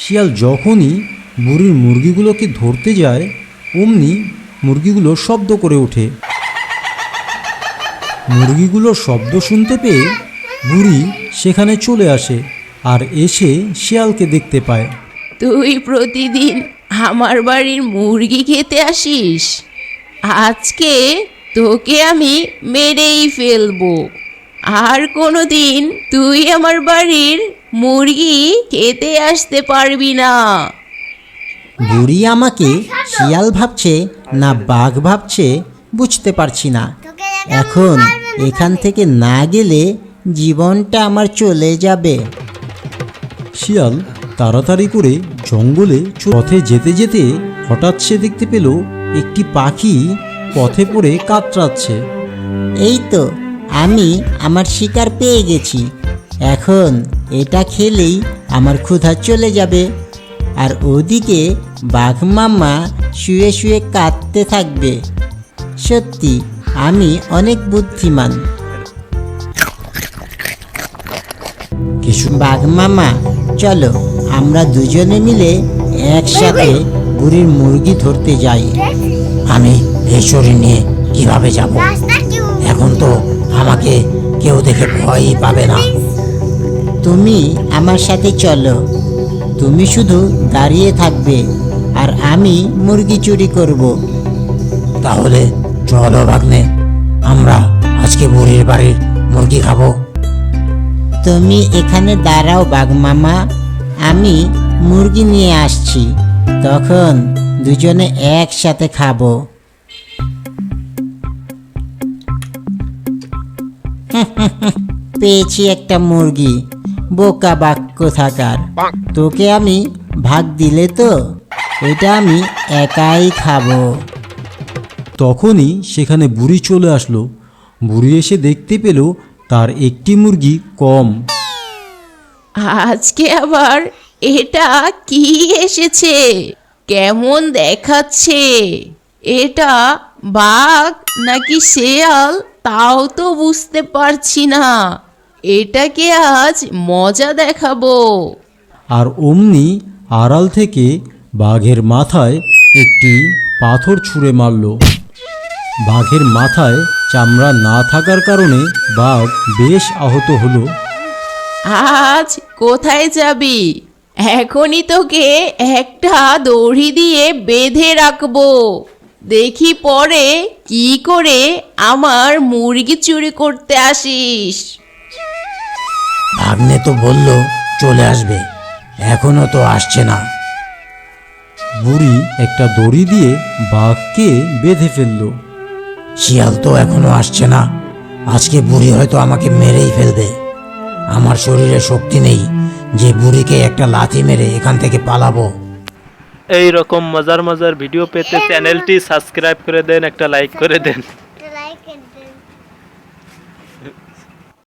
শিয়াল যখনই বুড়ির মুরগিগুলোকে ধরতে যায় অমনি মুরগিগুলো শব্দ করে ওঠে। মুরগিগুলোর শব্দ শুনতে পেয়ে বুড়ি সেখানে চলে আসে আর এসে শিয়ালকে দেখতে পায়। তুই প্রতিদিন আমার বাড়ির মুরগি খেতে আসিস, আজকে তোকে আমি মেরেই ফেলবো। আর কোনো দিন তুই আমার বাড়ির মুরগি খেতে আসতে পারবি না। বুড়ি আমাকে শিয়াল ভাবছে না বাঘ ভাবছে বুঝতে পারছি না। এখন এখান থেকে না গেলে জীবনটা আমার চলে যাবে। শিয়াল তাড়াতাড়ি করে জঙ্গলে পথে যেতে যেতে হঠাৎ সে দেখতে পেল একটি পাখি পথে পড়ে কাতরাচ্ছে। এই তো আমি আমার শিকার পেয়ে গেছি, এখন এটা খেলেই আমার ক্ষুধা চলে যাবে। আর ওদিকে বাঘ মামা শুয়ে শুয়ে কাঁদতে থাকবে। সত্যি আমি অনেক বুদ্ধিমান। বাঘ মামা চলো আমরা দুজনে মিলে একসাথে বুড়ির মুরগি ধরতে যাই। আমি এই শরীর নিয়ে কিভাবে যাব? এখন তো আমাকে কেউ দেখে ভয়ই পাবে না। তুমি আমার সাথে চলো, তুমি শুধু দাঁড়িয়ে থাকবে আর আমি মুরগি চুরি করব। তাহলে চলো ভাগ্নে, আমরা আজকে বুড়ির বাড়ির মুরগি খাবো। তুমি এখানে দাঁড়াও বাঘ মামা, আমি মুরগি নিয়ে আসছি, তখন দুজনে একসাথে খাবো। পেয়েছি একটা মুরগি, বোকা বাক্য থাকার। তোকে আমি ভাগ দিলে তো এটা আমি একাই খাবো। তখনই সেখানে বুড়ি চলে আসলো। বুড়ি এসে দেখতে পেল তার একটি মুরগি কম। আজকে আবার এটা কি এসেছে, কেমন দেখাচ্ছে? এটা বাঘ নাকি শেয়াল তাও তো বুঝতে পারছি না। এটাকে আজ মজা দেখাবো। আর অমনি আড়াল থেকে বাঘের মাথায় একটি পাথর ছুঁড়ে মারল। বাঘের মাথায় চামড়া না থাকার কারণে বাঘ বেশ আহত হলো। আজ কোথায় যাবি? এখনই তোকে একটা দড়ি দিয়ে বেঁধে রাখবো, দেখি পরে কি করে আমার মুরগি চুরি করতে আসিস। ভাগ্নে তো বললো চলে আসবে, এখনো তো আসছে না। বুড়ি একটা দড়ি দিয়ে বাঘকে বেঁধে ফেলল। শিয়াল তো এখনো আসছে না, আজকে বুড়ি হয়তো আমাকে মেরেই ফেলবে। আমার শরীরে শক্তি নেই যে বুড়িকে একটা লাথি মেরে এখান থেকে পালাবো। এই রকম মজার মজার ভিডিও পেতে চ্যানেলটি সাবস্ক্রাইব করে দেন, একটা লাইক করে দেন।